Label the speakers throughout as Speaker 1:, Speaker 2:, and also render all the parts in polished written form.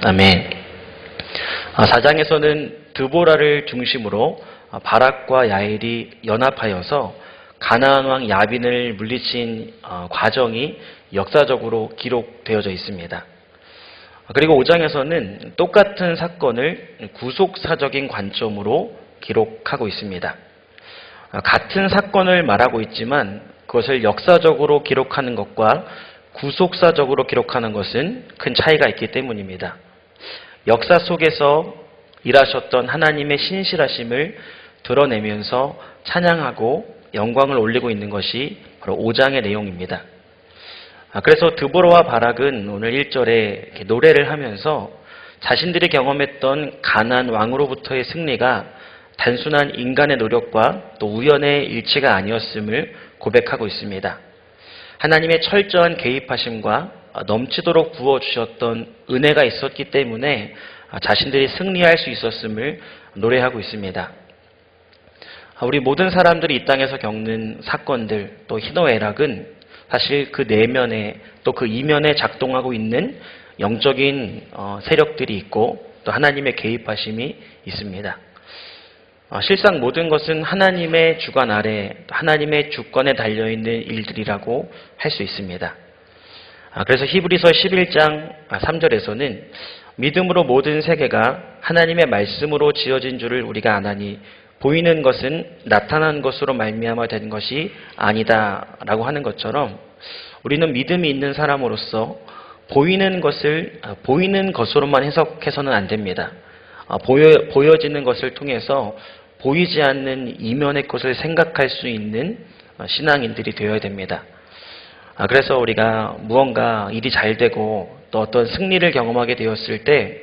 Speaker 1: 아멘. 4장에서는 드보라를 중심으로 바락과 야엘이 연합하여서 가나안 왕 야빈을 물리친 과정이 역사적으로 기록되어져 있습니다. 그리고 5장에서는 똑같은 사건을 구속사적인 관점으로 기록하고 있습니다. 같은 사건을 말하고 있지만 그것을 역사적으로 기록하는 것과 구속사적으로 기록하는 것은 큰 차이가 있기 때문입니다. 역사 속에서 일하셨던 하나님의 신실하심을 드러내면서 찬양하고 영광을 올리고 있는 것이 바로 5장의 내용입니다. 그래서 드보라와 바락은 오늘 1절에 노래를 하면서 자신들이 경험했던 가나안 왕으로부터의 승리가 단순한 인간의 노력과 또 우연의 일치가 아니었음을 고백하고 있습니다. 하나님의 철저한 개입하심과 넘치도록 부어주셨던 은혜가 있었기 때문에 자신들이 승리할 수 있었음을 노래하고 있습니다. 우리 모든 사람들이 이 땅에서 겪는 사건들 또 희노애락은 사실 그 내면에 또 그 이면에 작동하고 있는 영적인 세력들이 있고 또 하나님의 개입하심이 있습니다. 실상 모든 것은 하나님의 주관 아래 하나님의 주권에 달려있는 일들이라고 할 수 있습니다. 그래서 히브리서 11장 3절에서는 믿음으로 모든 세계가 하나님의 말씀으로 지어진 줄을 우리가 아나니 보이는 것은 나타난 것으로 말미암아 된 것이 아니다라고 하는 것처럼 우리는 믿음이 있는 사람으로서 보이는 것을 보이는 것으로만 해석해서는 안 됩니다. 보여지는 것을 통해서 보이지 않는 이면의 것을 생각할 수 있는 신앙인들이 되어야 됩니다. 그래서 우리가 무언가 일이 잘 되고 또 어떤 승리를 경험하게 되었을 때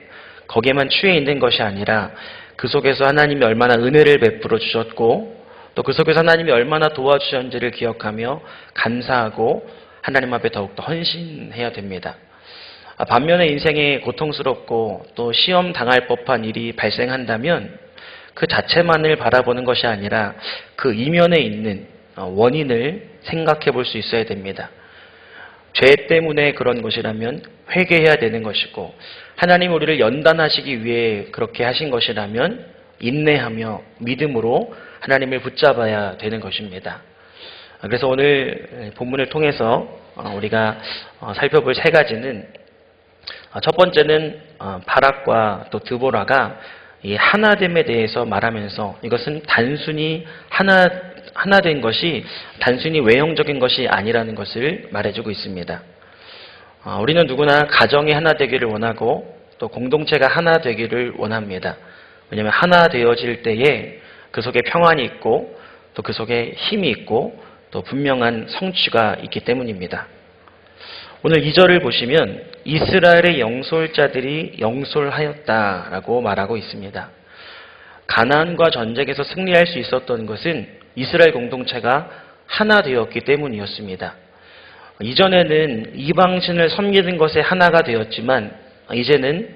Speaker 1: 거기에만 취해 있는 것이 아니라 그 속에서 하나님이 얼마나 은혜를 베풀어 주셨고 또 그 속에서 하나님이 얼마나 도와주셨는지를 기억하며 감사하고 하나님 앞에 더욱더 헌신해야 됩니다. 반면에 인생에 고통스럽고 또 시험 당할 법한 일이 발생한다면 그 자체만을 바라보는 것이 아니라 그 이면에 있는 원인을 생각해 볼 수 있어야 됩니다. 죄 때문에 그런 것이라면 회개해야 되는 것이고 하나님 우리를 연단하시기 위해 그렇게 하신 것이라면 인내하며 믿음으로 하나님을 붙잡아야 되는 것입니다. 그래서 오늘 본문을 통해서 우리가 살펴볼 세 가지는 첫 번째는 바락과 또 드보라가 이 하나됨에 대해서 말하면서 이것은 단순히 하나된 것이 단순히 외형적인 것이 아니라는 것을 말해주고 있습니다. 우리는 누구나 가정이 하나 되기를 원하고 또 공동체가 하나 되기를 원합니다. 왜냐하면 하나 되어질 때에 그 속에 평안이 있고 또 그 속에 힘이 있고 또 분명한 성취가 있기 때문입니다. 오늘 2절을 보시면 이스라엘의 영솔자들이 영솔하였다라고 말하고 있습니다. 가나안과 전쟁에서 승리할 수 있었던 것은 이스라엘 공동체가 하나 되었기 때문이었습니다. 이전에는 이방신을 섬기는 것에 하나가 되었지만 이제는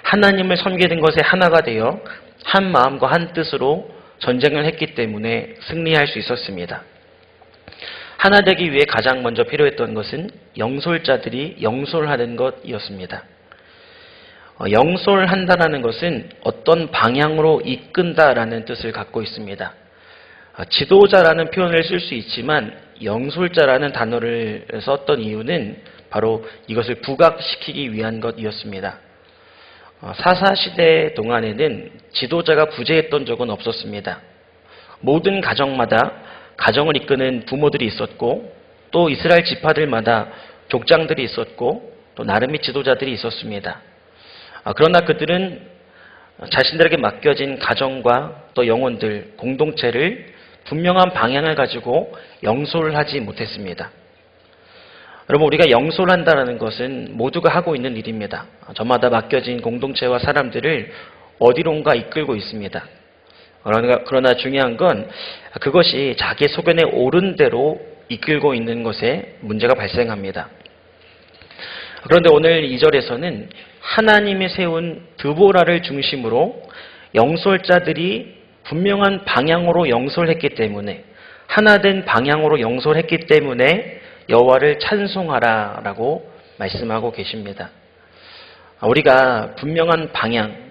Speaker 1: 하나님을 섬기는 것에 하나가 되어 한 마음과 한 뜻으로 전쟁을 했기 때문에 승리할 수 있었습니다. 하나 되기 위해 가장 먼저 필요했던 것은 영솔자들이 영솔하는 것이었습니다. 영솔한다라는 것은 어떤 방향으로 이끈다라는 뜻을 갖고 있습니다. 지도자라는 표현을 쓸 수 있지만 영솔자라는 단어를 썼던 이유는 바로 이것을 부각시키기 위한 것이었습니다. 사사시대 동안에는 지도자가 부재했던 적은 없었습니다. 모든 가정마다 가정을 이끄는 부모들이 있었고 또 이스라엘 지파들마다 족장들이 있었고 또 나름의 지도자들이 있었습니다. 그러나 그들은 자신들에게 맡겨진 가정과 또 영혼들, 공동체를 분명한 방향을 가지고 영솔하지 못했습니다. 여러분, 우리가 영솔한다는 것은 모두가 하고 있는 일입니다. 저마다 맡겨진 공동체와 사람들을 어디론가 이끌고 있습니다. 그러나 중요한 건 그것이 자기 소견에 옳은 대로 이끌고 있는 것에 문제가 발생합니다. 그런데 오늘 2절에서는 하나님이 세운 드보라를 중심으로 영솔자들이 분명한 방향으로 영솔했기 때문에 하나된 방향으로 영솔했기 때문에 여호와를 찬송하라라고 말씀하고 계십니다. 우리가 분명한 방향,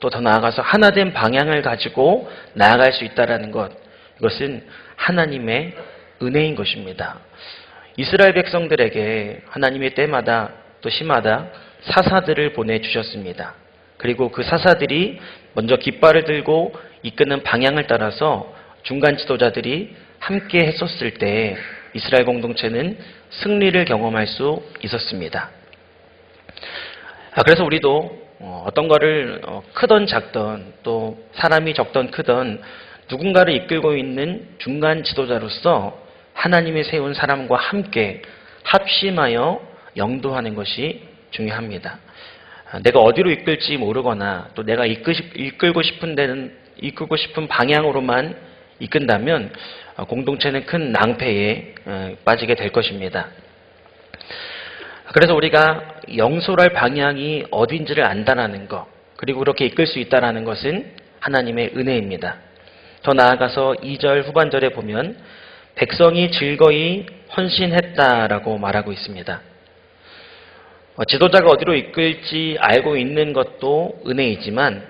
Speaker 1: 또 더 나아가서 하나된 방향을 가지고 나아갈 수 있다는 것, 이것은 하나님의 은혜인 것입니다. 이스라엘 백성들에게 하나님의 때마다 또 시마다 사사들을 보내주셨습니다. 그리고 그 사사들이 먼저 깃발을 들고 이끄는 방향을 따라서 중간 지도자들이 함께 했었을 때 이스라엘 공동체는 승리를 경험할 수 있었습니다. 그래서 우리도 어떤 거를 크던 작던 또 사람이 적던 크던 누군가를 이끌고 있는 중간 지도자로서 하나님이 세운 사람과 함께 합심하여 영도하는 것이 중요합니다. 내가 어디로 이끌지 모르거나 또 내가 이끌고 싶은 방향으로만 이끈다면 공동체는 큰 낭패에 빠지게 될 것입니다. 그래서 우리가 영솔할 방향이 어딘지를 안다는 것, 그리고 그렇게 이끌 수 있다는 것은 하나님의 은혜입니다. 더 나아가서 2절 후반절에 보면 백성이 즐거이 헌신했다라고 말하고 있습니다. 지도자가 어디로 이끌지 알고 있는 것도 은혜이지만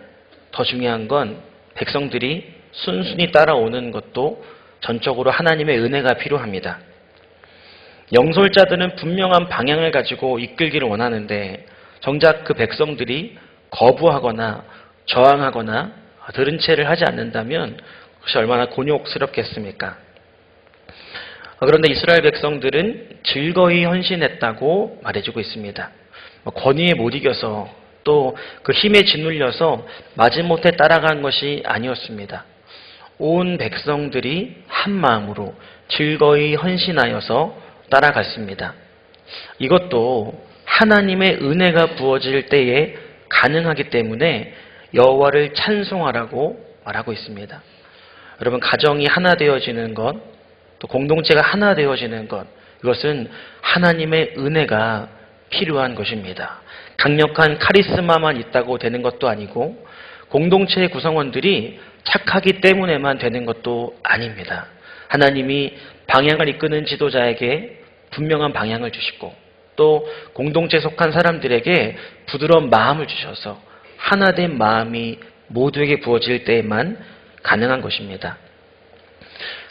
Speaker 1: 더 중요한 건 백성들이 순순히 따라오는 것도 전적으로 하나님의 은혜가 필요합니다. 영솔자들은 분명한 방향을 가지고 이끌기를 원하는데 정작 그 백성들이 거부하거나 저항하거나 들은 채를 하지 않는다면 그것이 얼마나 곤욕스럽겠습니까? 그런데 이스라엘 백성들은 즐거이 헌신했다고 말해주고 있습니다. 권위에 못 이겨서 또 그 힘에 짓눌려서 마지못해 따라간 것이 아니었습니다. 온 백성들이 한 마음으로 즐거이 헌신하여서 따라갔습니다. 이것도 하나님의 은혜가 부어질 때에 가능하기 때문에 여호와를 찬송하라고 말하고 있습니다. 여러분, 가정이 하나 되어지는 것, 또 공동체가 하나 되어지는 것, 이것은 하나님의 은혜가 필요한 것입니다. 강력한 카리스마만 있다고 되는 것도 아니고 공동체의 구성원들이 착하기 때문에만 되는 것도 아닙니다. 하나님이 방향을 이끄는 지도자에게 분명한 방향을 주시고 또 공동체에 속한 사람들에게 부드러운 마음을 주셔서 하나된 마음이 모두에게 부어질 때에만 가능한 것입니다.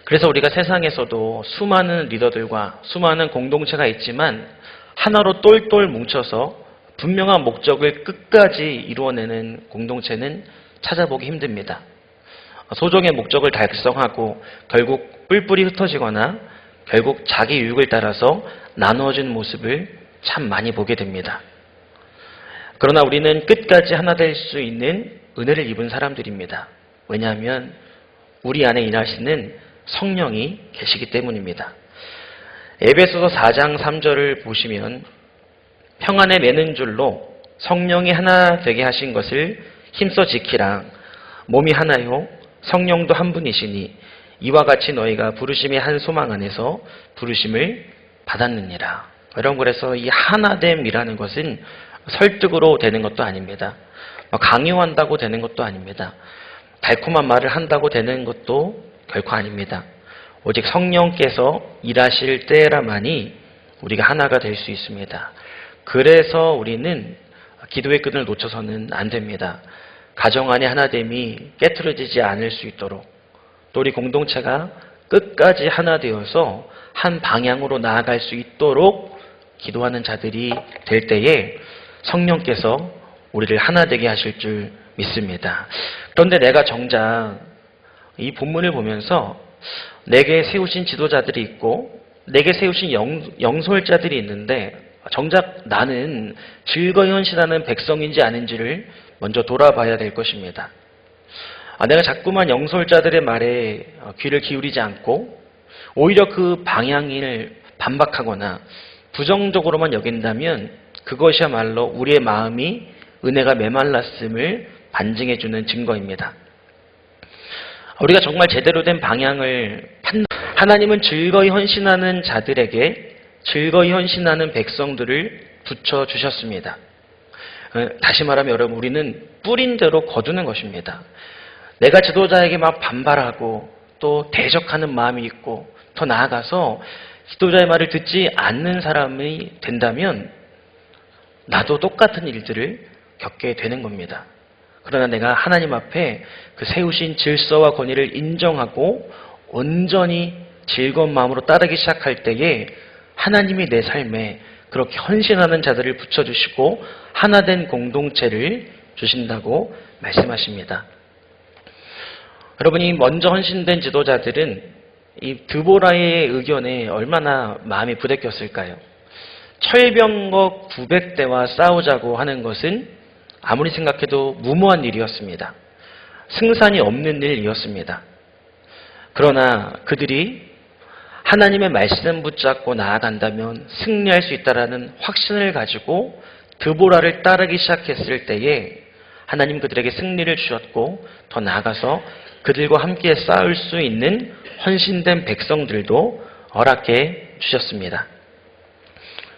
Speaker 1: 그래서 우리가 세상에서도 수많은 리더들과 수많은 공동체가 있지만 하나로 똘똘 뭉쳐서 분명한 목적을 끝까지 이루어내는 공동체는 찾아보기 힘듭니다. 소정의 목적을 달성하고 결국 뿔뿔이 흩어지거나 결국 자기 유익을 따라서 나누어지는 모습을 참 많이 보게 됩니다. 그러나 우리는 끝까지 하나 될 수 있는 은혜를 입은 사람들입니다. 왜냐하면 우리 안에 일하시는 성령이 계시기 때문입니다. 에베소서 4장 3절을 보시면 평안에 매는 줄로 성령이 하나 되게 하신 것을 힘써 지키라. 몸이 하나요 성령도 한 분이시니 이와 같이 너희가 부르심의 한 소망 안에서 부르심을 받았느니라. 여러분, 그래서 이 하나됨이라는 것은 설득으로 되는 것도 아닙니다. 강요한다고 되는 것도 아닙니다. 달콤한 말을 한다고 되는 것도 결코 아닙니다. 오직 성령께서 일하실 때라만이 우리가 하나가 될 수 있습니다. 그래서 우리는 기도의 끈을 놓쳐서는 안 됩니다. 가정 안의 하나됨이 깨트려지지 않을 수 있도록 또 우리 공동체가 끝까지 하나 되어서 한 방향으로 나아갈 수 있도록 기도하는 자들이 될 때에 성령께서 우리를 하나 되게 하실 줄 믿습니다. 그런데 내가 정작 이 본문을 보면서 내게 세우신 지도자들이 있고 내게 세우신 영솔자들이 있는데 정작 나는 즐거이 헌신하는 백성인지 아닌지를 먼저 돌아봐야 될 것입니다. 내가 자꾸만 영솔자들의 말에 귀를 기울이지 않고 오히려 그 방향을 반박하거나 부정적으로만 여긴다면 그것이야말로 우리의 마음이 은혜가 메말랐음을 반증해주는 증거입니다. 우리가 정말 제대로 된 방향을 하나님은 즐거이 헌신하는 자들에게 즐거이 헌신하는 백성들을 붙여주셨습니다. 다시 말하면 여러분, 우리는 뿌린 대로 거두는 것입니다. 내가 지도자에게 막 반발하고 또 대적하는 마음이 있고 더 나아가서 지도자의 말을 듣지 않는 사람이 된다면 나도 똑같은 일들을 겪게 되는 겁니다. 그러나 내가 하나님 앞에 그 세우신 질서와 권위를 인정하고 온전히 즐거운 마음으로 따르기 시작할 때에 하나님이 내 삶에 그렇게 헌신하는 자들을 붙여주시고 하나된 공동체를 주신다고 말씀하십니다. 여러분이 먼저 헌신된 지도자들은 이 드보라의 의견에 얼마나 마음이 부대꼈을까요? 철병거 900대와 싸우자고 하는 것은 아무리 생각해도 무모한 일이었습니다. 승산이 없는 일이었습니다. 그러나 그들이 하나님의 말씀 붙잡고 나아간다면 승리할 수 있다는 확신을 가지고 드보라를 따르기 시작했을 때에 하나님 그들에게 승리를 주셨고 더 나아가서 그들과 함께 싸울 수 있는 헌신된 백성들도 허락해 주셨습니다.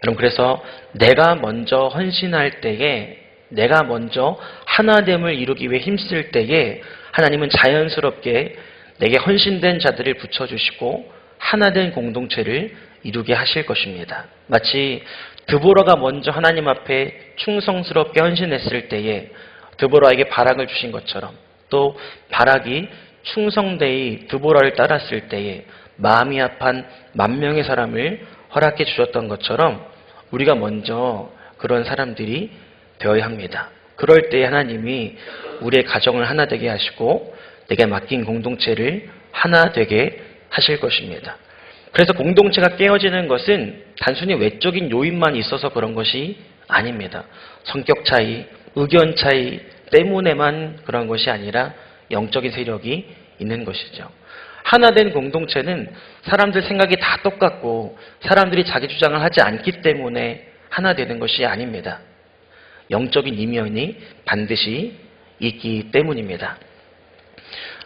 Speaker 1: 여러분, 그래서 내가 먼저 헌신할 때에, 내가 먼저 하나됨을 이루기 위해 힘쓸 때에 하나님은 자연스럽게 내게 헌신된 자들을 붙여주시고 하나된 공동체를 이루게 하실 것입니다. 마치 드보라가 먼저 하나님 앞에 충성스럽게 헌신했을 때에 드보라에게 바락을 주신 것처럼, 또 바락이 충성되이 드보라를 따랐을 때에 마음이 합한 10,000명의 사람을 허락해 주셨던 것처럼 우리가 먼저 그런 사람들이 되어야 합니다. 그럴 때 하나님이 우리의 가정을 하나 되게 하시고 내게 맡긴 공동체를 하나 되게 하실 것입니다. 그래서 공동체가 깨어지는 것은 단순히 외적인 요인만 있어서 그런 것이 아닙니다. 성격 차이, 의견 차이 때문에만 그런 것이 아니라 영적인 세력이 있는 것이죠. 하나된 공동체는 사람들 생각이 다 똑같고 사람들이 자기 주장을 하지 않기 때문에 하나 되는 것이 아닙니다. 영적인 이면이 반드시 있기 때문입니다.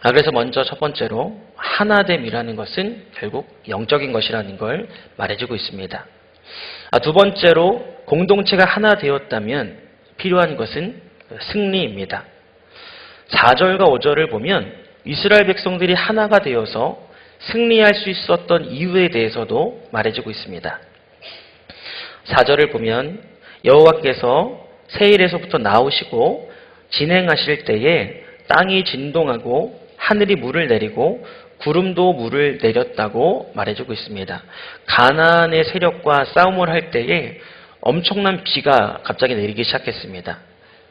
Speaker 1: 그래서 먼저 첫 번째로 하나됨이라는 것은 결국 영적인 것이라는 걸 말해주고 있습니다. 두 번째로 공동체가 하나 되었다면 필요한 것은 승리입니다. 4절과 5절을 보면 이스라엘 백성들이 하나가 되어서 승리할 수 있었던 이유에 대해서도 말해주고 있습니다. 4절을 보면 여호와께서 세일에서부터 나오시고 진행하실 때에 땅이 진동하고 하늘이 물을 내리고 구름도 물을 내렸다고 말해주고 있습니다. 가나안의 세력과 싸움을 할 때에 엄청난 비가 갑자기 내리기 시작했습니다.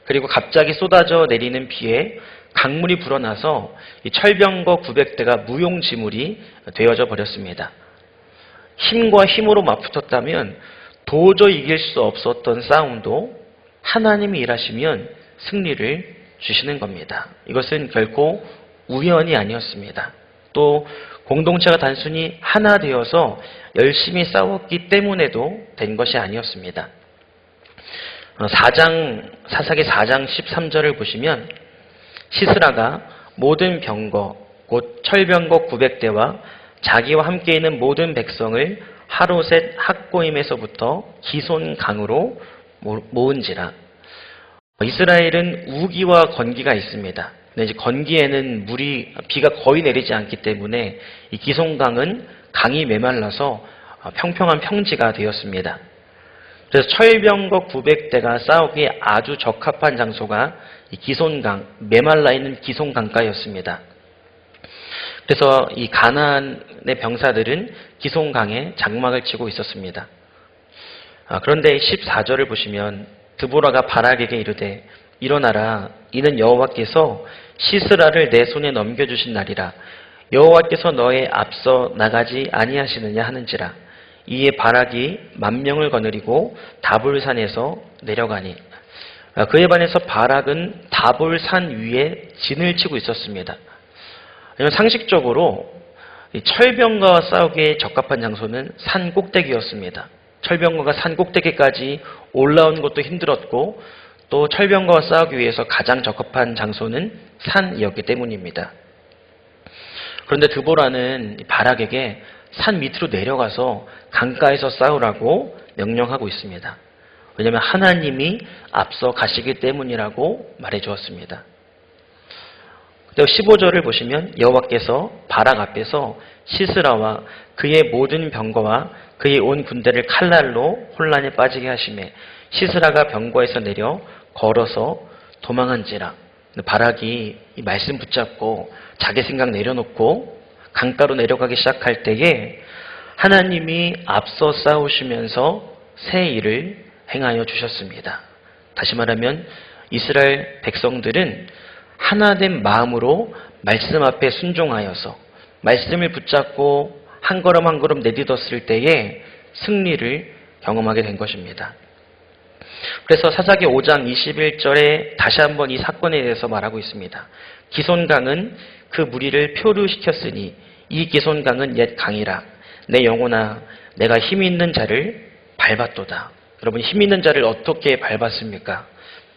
Speaker 1: 그리고 갑자기 쏟아져 내리는 비에 강물이 불어나서 이 철병거 900대가 무용지물이 되어져 버렸습니다. 힘과 힘으로 맞붙었다면 도저히 이길 수 없었던 싸움도 하나님이 일하시면 승리를 주시는 겁니다. 이것은 결코 우연이 아니었습니다. 또 공동체가 단순히 하나 되어서 열심히 싸웠기 때문에도 된 것이 아니었습니다. 사사기 4장 13절을 보시면 시스라가 모든 병거 곧 철병거 900대와 자기와 함께 있는 모든 백성을 하로셋 학고임에서부터 기손강으로 모은지라. 이스라엘은 우기와 건기가 있습니다. 근데 이제 건기에는 비가 거의 내리지 않기 때문에 이 기손강은 강이 메말라서 평평한 평지가 되었습니다. 그래서 철병거 900대가 싸우기에 아주 적합한 장소가 이 기손강, 메말라 있는 기손강가였습니다. 그래서 이 가나안의 병사들은 기손강에 장막을 치고 있었습니다. 그런데 14절을 보시면 드보라가 바락에게 이르되 일어나라, 이는 여호와께서 시스라를 내 손에 넘겨주신 날이라. 여호와께서 너의 앞서 나가지 아니하시느냐 하는지라. 이에 바락이 10,000명을 거느리고 다볼산에서 내려가니. 그에 반해서 바락은 다볼산 위에 진을 치고 있었습니다. 상식적으로 철병거와 싸우기에 적합한 장소는 산 꼭대기였습니다. 철병거가 산 꼭대기까지 올라온 것도 힘들었고 또 철병거와 싸우기 위해서 가장 적합한 장소는 산이었기 때문입니다. 그런데 드보라는 바락에게 산 밑으로 내려가서 강가에서 싸우라고 명령하고 있습니다. 왜냐하면 하나님이 앞서 가시기 때문이라고 말해 주었습니다. 15절을 보시면 여호와께서 바락 앞에서 시스라와 그의 모든 병거와 그의 온 군대를 칼날로 혼란에 빠지게 하시매 시스라가 병거에서 내려 걸어서 도망한지라. 바락이 이 말씀 붙잡고 자기 생각 내려놓고 강가로 내려가기 시작할 때에 하나님이 앞서 싸우시면서 새 일을 행하여 주셨습니다. 다시 말하면 이스라엘 백성들은 하나된 마음으로 말씀 앞에 순종하여서 말씀을 붙잡고 한 걸음 한 걸음 내딛었을 때에 승리를 경험하게 된 것입니다. 그래서 사사기 5장 21절에 다시 한번 이 사건에 대해서 말하고 있습니다. 기손강은 그 무리를 표류시켰으니 이 기손강은 옛 강이라. 내 영혼아, 내가 힘 있는 자를 밟았도다. 여러분, 힘 있는 자를 어떻게 밟았습니까?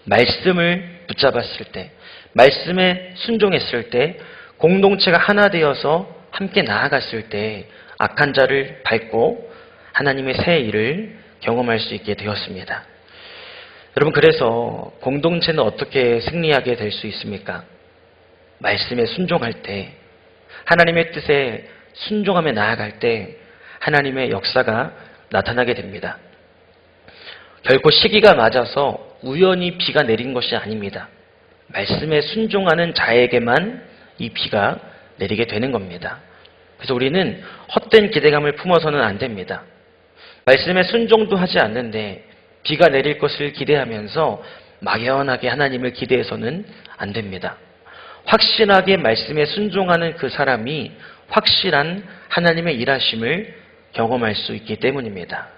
Speaker 1: 말씀을 붙잡았을 때, 말씀에 순종했을 때, 공동체가 하나 되어서 함께 나아갔을 때 악한 자를 밟고 하나님의 새 일을 경험할 수 있게 되었습니다. 여러분, 그래서 공동체는 어떻게 승리하게 될 수 있습니까? 말씀에 순종할 때, 하나님의 뜻에 순종하며 나아갈 때 하나님의 역사가 나타나게 됩니다. 결코 시기가 맞아서 우연히 비가 내린 것이 아닙니다. 말씀에 순종하는 자에게만 이 비가 내리게 되는 겁니다. 그래서 우리는 헛된 기대감을 품어서는 안 됩니다. 말씀에 순종도 하지 않는데 비가 내릴 것을 기대하면서 막연하게 하나님을 기대해서는 안 됩니다. 확실하게 말씀에 순종하는 그 사람이 확실한 하나님의 일하심을 경험할 수 있기 때문입니다.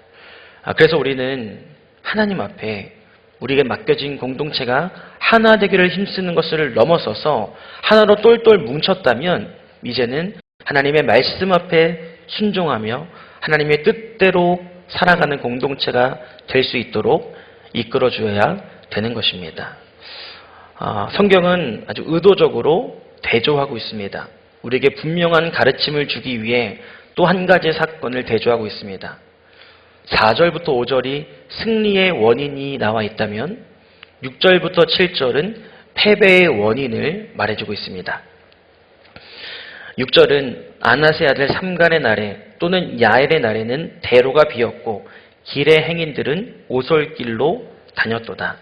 Speaker 1: 그래서 우리는 하나님 앞에 우리에게 맡겨진 공동체가 하나 되기를 힘쓰는 것을 넘어서서 하나로 똘똘 뭉쳤다면 이제는 하나님의 말씀 앞에 순종하며 하나님의 뜻대로 살아가는 공동체가 될 수 있도록 이끌어 주어야 되는 것입니다. 성경은 아주 의도적으로 대조하고 있습니다. 우리에게 분명한 가르침을 주기 위해 또 한 가지 사건을 대조하고 있습니다. 4절부터 5절이 승리의 원인이 나와 있다면 6절부터 7절은 패배의 원인을 말해주고 있습니다. 6절은 아나세 아들 삼간의 날에 또는 야엘의 날에는 대로가 비었고 길의 행인들은 오솔길로 다녔도다.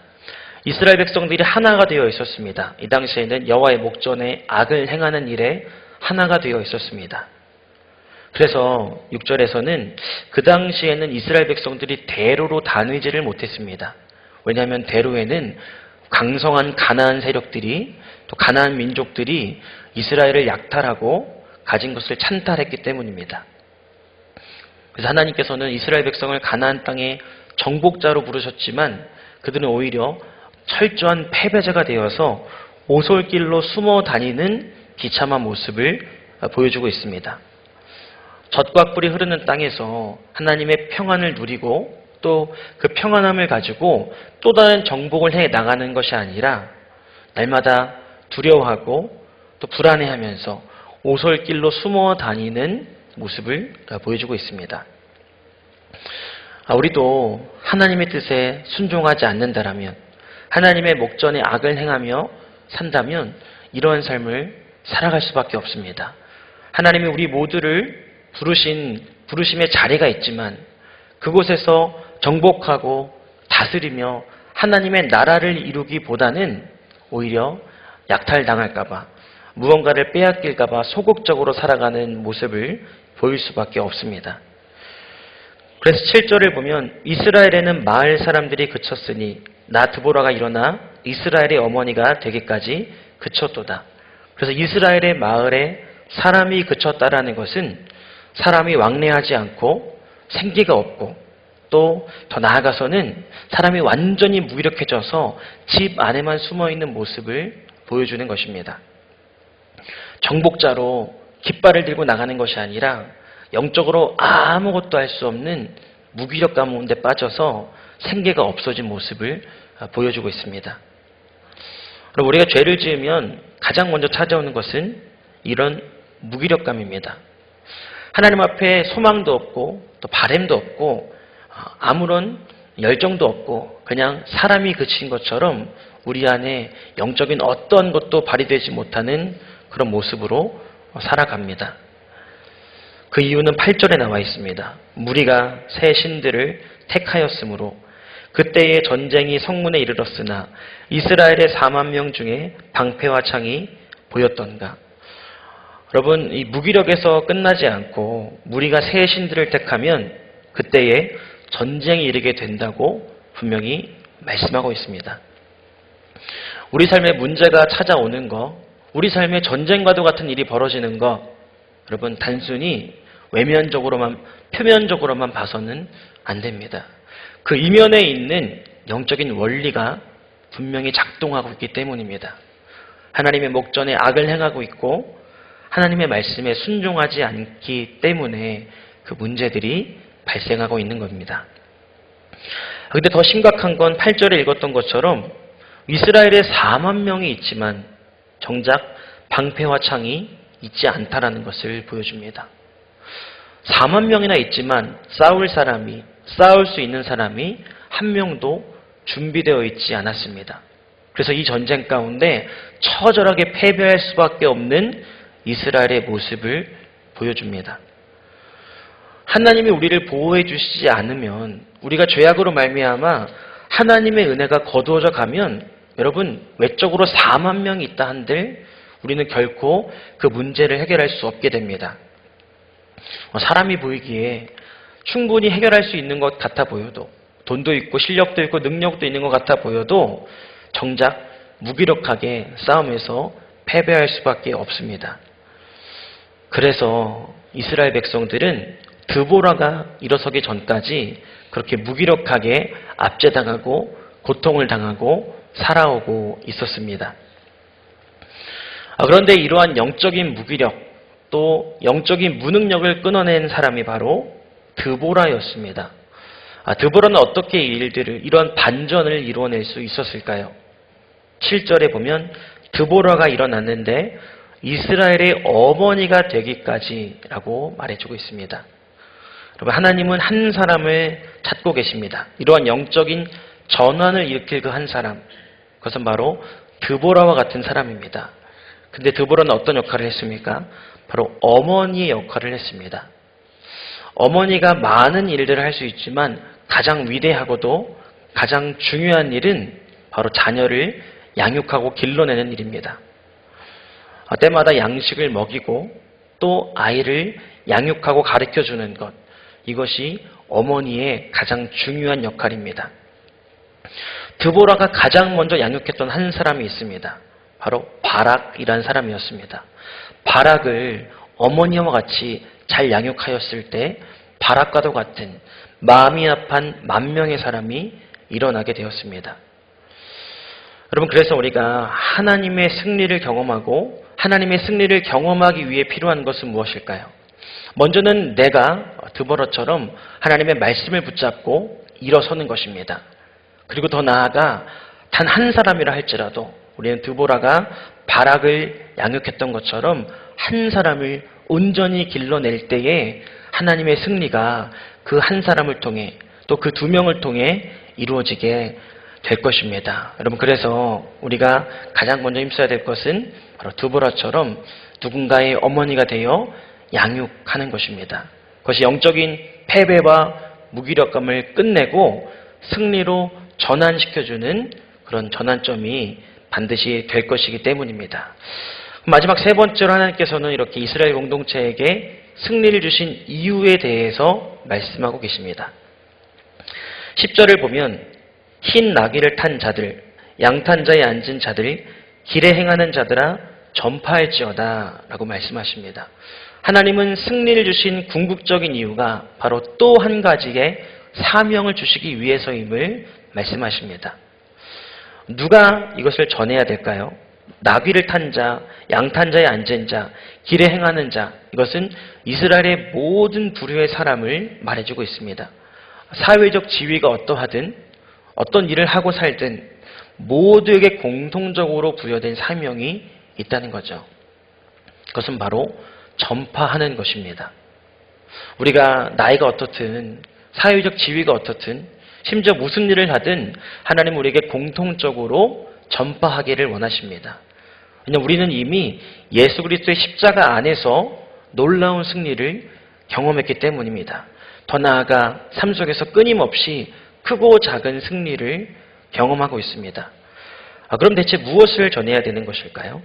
Speaker 1: 이스라엘 백성들이 하나가 되어 있었습니다. 이 당시에는 여호와의 목전에 악을 행하는 일에 하나가 되어 있었습니다. 그래서 6절에서는 그 당시에는 이스라엘 백성들이 대로로 다니지를 못했습니다. 왜냐하면 대로에는 강성한 가나안 세력들이 또 가나안 민족들이 이스라엘을 약탈하고 가진 것을 찬탈했기 때문입니다. 그래서 하나님께서는 이스라엘 백성을 가나안 땅의 정복자로 부르셨지만 그들은 오히려 철저한 패배자가 되어서 오솔길로 숨어 다니는 비참한 모습을 보여주고 있습니다. 젖과 꿀이 흐르는 땅에서 하나님의 평안을 누리고 또 그 평안함을 가지고 또 다른 정복을 해 나가는 것이 아니라 날마다 두려워하고 또 불안해하면서 오솔길로 숨어 다니는 모습을 보여주고 있습니다. 우리도 하나님의 뜻에 순종하지 않는다라면, 하나님의 목전에 악을 행하며 산다면 이러한 삶을 살아갈 수밖에 없습니다. 하나님이 우리 모두를 부르심의 자리가 있지만 그곳에서 정복하고 다스리며 하나님의 나라를 이루기보다는 오히려 약탈당할까봐, 무언가를 빼앗길까봐 소극적으로 살아가는 모습을 보일 수밖에 없습니다. 그래서 7절을 보면 이스라엘에는 마을 사람들이 그쳤으니 나 드보라가 일어나 이스라엘의 어머니가 되기까지 그쳤도다. 그래서 이스라엘의 마을에 사람이 그쳤다라는 것은 사람이 왕래하지 않고 생기가 없고 또 더 나아가서는 사람이 완전히 무기력해져서 집 안에만 숨어있는 모습을 보여주는 것입니다. 정복자로 깃발을 들고 나가는 것이 아니라 영적으로 아무것도 할 수 없는 무기력감 가운데 빠져서 생계가 없어진 모습을 보여주고 있습니다. 그럼 우리가 죄를 지으면 가장 먼저 찾아오는 것은 이런 무기력감입니다. 하나님 앞에 소망도 없고 또 바램도 없고 아무런 열정도 없고 그냥 사람이 그친 것처럼 우리 안에 영적인 어떤 것도 발휘되지 못하는 그런 모습으로 살아갑니다. 그 이유는 8절에 나와 있습니다. 무리가 새 신들을 택하였으므로 그때의 전쟁이 성문에 이르렀으나 이스라엘의 4만 명 중에 방패와 창이 보였던가. 여러분, 이 무기력에서 끝나지 않고 무리가 새 신들을 택하면 그때에 전쟁이 이르게 된다고 분명히 말씀하고 있습니다. 우리 삶에 문제가 찾아오는 거, 우리 삶에 전쟁과도 같은 일이 벌어지는 거, 여러분 단순히 외면적으로만, 표면적으로만 봐서는 안 됩니다. 그 이면에 있는 영적인 원리가 분명히 작동하고 있기 때문입니다. 하나님의 목전에 악을 행하고 있고 하나님의 말씀에 순종하지 않기 때문에 그 문제들이 발생하고 있는 겁니다. 그런데 더 심각한 건 8절에 읽었던 것처럼 이스라엘에 4만 명이 있지만 정작 방패와 창이 있지 않다라는 것을 보여줍니다. 4만 명이나 있지만 싸울 수 있는 사람이 한 명도 준비되어 있지 않았습니다. 그래서 이 전쟁 가운데 처절하게 패배할 수밖에 없는 이스라엘의 모습을 보여줍니다. 하나님이 우리를 보호해 주시지 않으면, 우리가 죄악으로 말미암아 하나님의 은혜가 거두어져 가면 여러분 외적으로 4만 명이 있다 한들 우리는 결코 그 문제를 해결할 수 없게 됩니다. 사람이 보이기에 충분히 해결할 수 있는 것 같아 보여도, 돈도 있고 실력도 있고 능력도 있는 것 같아 보여도 정작 무기력하게 싸움에서 패배할 수밖에 없습니다. 그래서 이스라엘 백성들은 드보라가 일어서기 전까지 그렇게 무기력하게 압제당하고 고통을 당하고 살아오고 있었습니다. 그런데 이러한 영적인 무기력, 또 영적인 무능력을 끊어낸 사람이 바로 드보라였습니다. 드보라는 어떻게 이런 반전을 이루어낼 수 있었을까요? 7절에 보면 드보라가 일어났는데 이스라엘의 어머니가 되기까지라고 말해주고 있습니다. 여러분, 하나님은 한 사람을 찾고 계십니다. 이러한 영적인 전환을 일으킬 그 한 사람, 그것은 바로 드보라와 같은 사람입니다. 근데 드보라는 어떤 역할을 했습니까? 바로 어머니의 역할을 했습니다. 어머니가 많은 일들을 할 수 있지만 가장 위대하고도 가장 중요한 일은 바로 자녀를 양육하고 길러내는 일입니다. 때마다 양식을 먹이고 또 아이를 양육하고 가르쳐주는 것, 이것이 어머니의 가장 중요한 역할입니다. 드보라가 가장 먼저 양육했던 한 사람이 있습니다. 바로 바락이라는 사람이었습니다. 바락을 어머니와 같이 잘 양육하였을 때 바락과도 같은 마음이 합한 10,000명의 사람이 일어나게 되었습니다. 여러분, 그래서 우리가 하나님의 승리를 경험하고 하나님의 승리를 경험하기 위해 필요한 것은 무엇일까요? 먼저는 내가 드보라처럼 하나님의 말씀을 붙잡고 일어서는 것입니다. 그리고 더 나아가 단 한 사람이라 할지라도 우리는 드보라가 바락을 양육했던 것처럼 한 사람을 온전히 길러낼 때에 하나님의 승리가 그 한 사람을 통해 또 그 2명을 통해 이루어지게 될 것입니다. 여러분, 그래서 우리가 가장 먼저 힘써야 될 것은 바로 드보라처럼 누군가의 어머니가 되어 양육하는 것입니다. 그것이 영적인 패배와 무기력감을 끝내고 승리로 전환시켜주는 그런 전환점이 반드시 될 것이기 때문입니다. 마지막 세 번째로 하나님께서는 이렇게 이스라엘 공동체에게 승리를 주신 이유에 대해서 말씀하고 계십니다. 10절을 보면 흰 나귀를 탄 자들, 양탄 자에 앉은 자들, 길에 행하는 자들아 전파할지어다 라고 말씀하십니다. 하나님은 승리를 주신 궁극적인 이유가 바로 또 한 가지의 사명을 주시기 위해서임을 말씀하십니다. 누가 이것을 전해야 될까요? 나귀를 탄 자, 양탄 자에 앉은 자, 길에 행하는 자, 이것은 이스라엘의 모든 부류의 사람을 말해주고 있습니다. 사회적 지위가 어떠하든 어떤 일을 하고 살든 모두에게 공통적으로 부여된 사명이 있다는 거죠. 그것은 바로 전파하는 것입니다. 우리가 나이가 어떻든 사회적 지위가 어떻든 심지어 무슨 일을 하든 하나님은 우리에게 공통적으로 전파하기를 원하십니다. 왜냐하면 우리는 이미 예수 그리스도의 십자가 안에서 놀라운 승리를 경험했기 때문입니다. 더 나아가 삶 속에서 끊임없이 크고 작은 승리를 경험하고 있습니다. 그럼 대체 무엇을 전해야 되는 것일까요?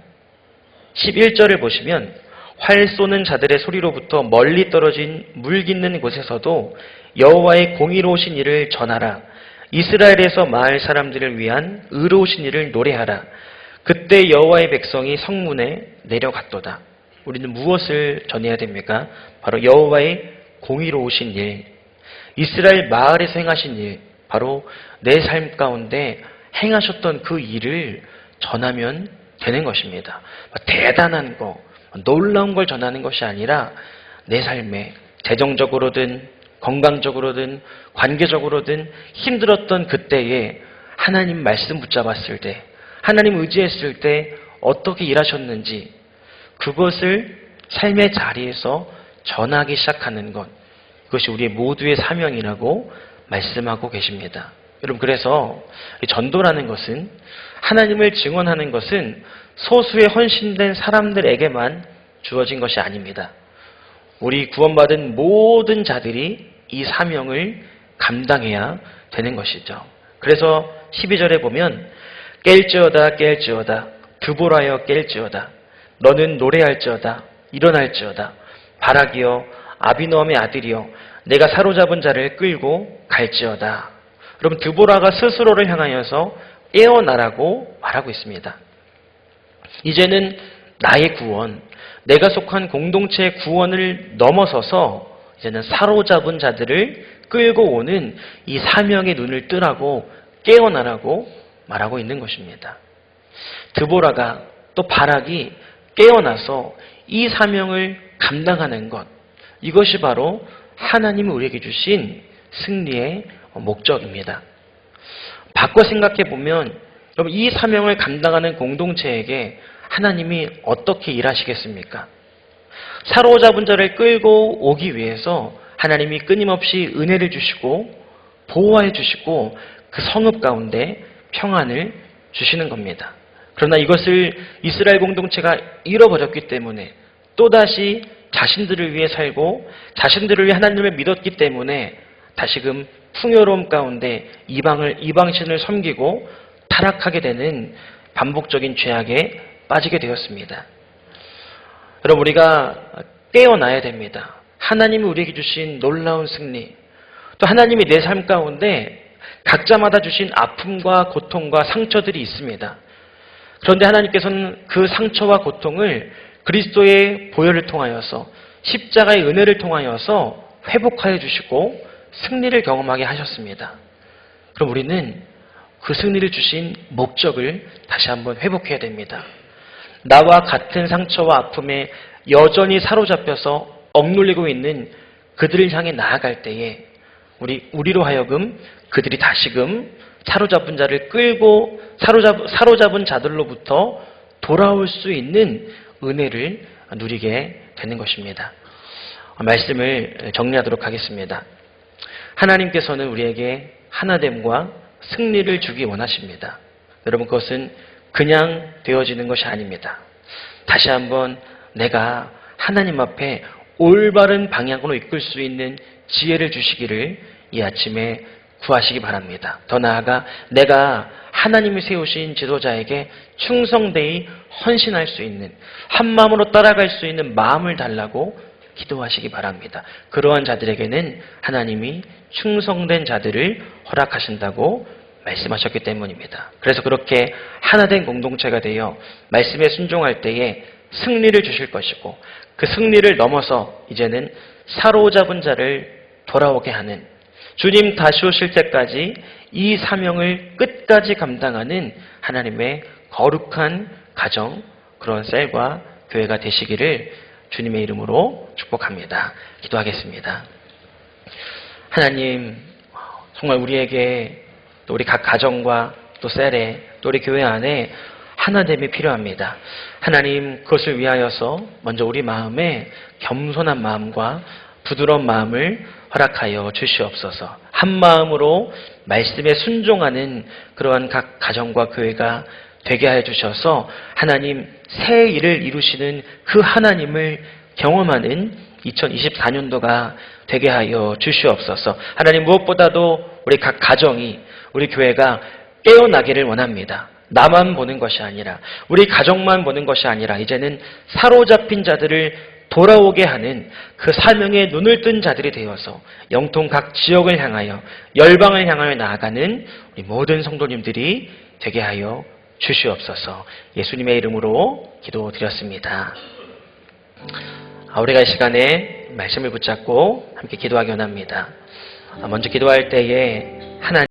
Speaker 1: 11절을 보시면 활 쏘는 자들의 소리로부터 멀리 떨어진 물 깃는 곳에서도 여호와의 공의로우신 일을 전하라. 이스라엘에서 마을 사람들을 위한 의로우신 일을 노래하라. 그때 여호와의 백성이 성문에 내려갔도다. 우리는 무엇을 전해야 됩니까? 바로 여호와의 공의로우신 일, 이스라엘 마을에서 행하신 일, 바로 내 삶 가운데 행하셨던 그 일을 전하면 되는 것입니다. 대단한 거, 놀라운 걸 전하는 것이 아니라 내 삶에 재정적으로든 건강적으로든 관계적으로든 힘들었던 그때에 하나님 말씀 붙잡았을 때, 하나님 의지했을 때 어떻게 일하셨는지 그것을 삶의 자리에서 전하기 시작하는 것, 그것이 우리 모두의 사명이라고 말씀하고 계십니다. 여러분, 그래서 전도라는 것은, 하나님을 증언하는 것은 소수의 헌신된 사람들에게만 주어진 것이 아닙니다. 우리 구원받은 모든 자들이 이 사명을 감당해야 되는 것이죠. 그래서 12절에 보면 깰지어다 깰지어다 드보라여 깰지어다 너는 노래할지어다 일어날지어다 바락이여 아비노함의 아들이여 내가 사로잡은 자를 끌고 갈지어다. 여러분, 드보라가 스스로를 향하여서 깨어나라고 말하고 있습니다. 이제는 나의 구원, 내가 속한 공동체의 구원을 넘어서서 이제는 사로잡은 자들을 끌고 오는 이 사명의 눈을 뜨라고, 깨어나라고 말하고 있는 것입니다. 드보라가 또 바락이 깨어나서 이 사명을 감당하는 것, 이것이 바로 하나님이 우리에게 주신 승리의 목적입니다. 바꿔 생각해 보면 여러분, 이 사명을 감당하는 공동체에게 하나님이 어떻게 일하시겠습니까? 사로잡은 자를 끌고 오기 위해서 하나님이 끊임없이 은혜를 주시고 보호해 주시고 그 성읍 가운데 평안을 주시는 겁니다. 그러나 이것을 이스라엘 공동체가 잃어버렸기 때문에 또다시 자신들을 위해 살고 자신들을 위해 하나님을 믿었기 때문에 다시금 풍요로움 가운데 이방신을 섬기고 타락하게 되는 반복적인 죄악에 빠지게 되었습니다. 여러분, 우리가 깨어나야 됩니다. 하나님이 우리에게 주신 놀라운 승리, 또 하나님이 내 삶 가운데 각자마다 주신 아픔과 고통과 상처들이 있습니다. 그런데 하나님께서는 그 상처와 고통을 그리스도의 보혈을 통하여서, 십자가의 은혜를 통하여서 회복하여 주시고 승리를 경험하게 하셨습니다. 그럼 우리는 그 승리를 주신 목적을 다시 한번 회복해야 됩니다. 나와 같은 상처와 아픔에 여전히 사로잡혀서 억눌리고 있는 그들을 향해 나아갈 때에 우리로 하여금 그들이 다시금 사로잡은 자를 끌고 사로잡은 자들로부터 돌아올 수 있는 은혜를 누리게 되는 것입니다. 말씀을 정리하도록 하겠습니다. 하나님께서는 우리에게 하나됨과 승리를 주기 원하십니다. 여러분, 그것은 그냥 되어지는 것이 아닙니다. 다시 한번 내가 하나님 앞에 올바른 방향으로 이끌 수 있는 지혜를 주시기를 이 아침에 구하시기 바랍니다. 더 나아가 내가 하나님이 세우신 지도자에게 충성되이 헌신할 수 있는, 한 마음으로 따라갈 수 있는 마음을 달라고 기도하시기 바랍니다. 그러한 자들에게는 하나님이 충성된 자들을 허락하신다고 말씀하셨기 때문입니다. 그래서 그렇게 하나된 공동체가 되어 말씀에 순종할 때에 승리를 주실 것이고, 그 승리를 넘어서 이제는 사로잡은 자를 돌아오게 하는, 주님 다시 오실 때까지 이 사명을 끝까지 감당하는 하나님의 거룩한 가정, 그런 셀과 교회가 되시기를 주님의 이름으로 축복합니다. 기도하겠습니다. 하나님, 정말 우리에게, 또 우리 각 가정과 또 셀에, 또 우리 교회 안에 하나됨이 필요합니다. 하나님, 그것을 위하여서 먼저 우리 마음에 겸손한 마음과 부드러운 마음을 허락하여 주시옵소서. 한 마음으로 말씀에 순종하는 그러한 각 가정과 교회가 되게 하여 주셔서 하나님, 새 일을 이루시는 그 하나님을 경험하는 2024년도가 되게 하여 주시옵소서. 하나님, 무엇보다도 우리 각 가정이, 우리 교회가 깨어나기를 원합니다. 나만 보는 것이 아니라, 우리 가정만 보는 것이 아니라, 이제는 사로잡힌 자들을 돌아오게 하는 그 사명에 눈을 뜬 자들이 되어서 영통 각 지역을 향하여, 열방을 향하여 나아가는 우리 모든 성도님들이 되게 하여 주시옵소서. 예수님의 이름으로 기도드렸습니다. 우리가 이 시간에 말씀을 붙잡고 함께 기도하기 원합니다. 먼저 기도할 때에 하나님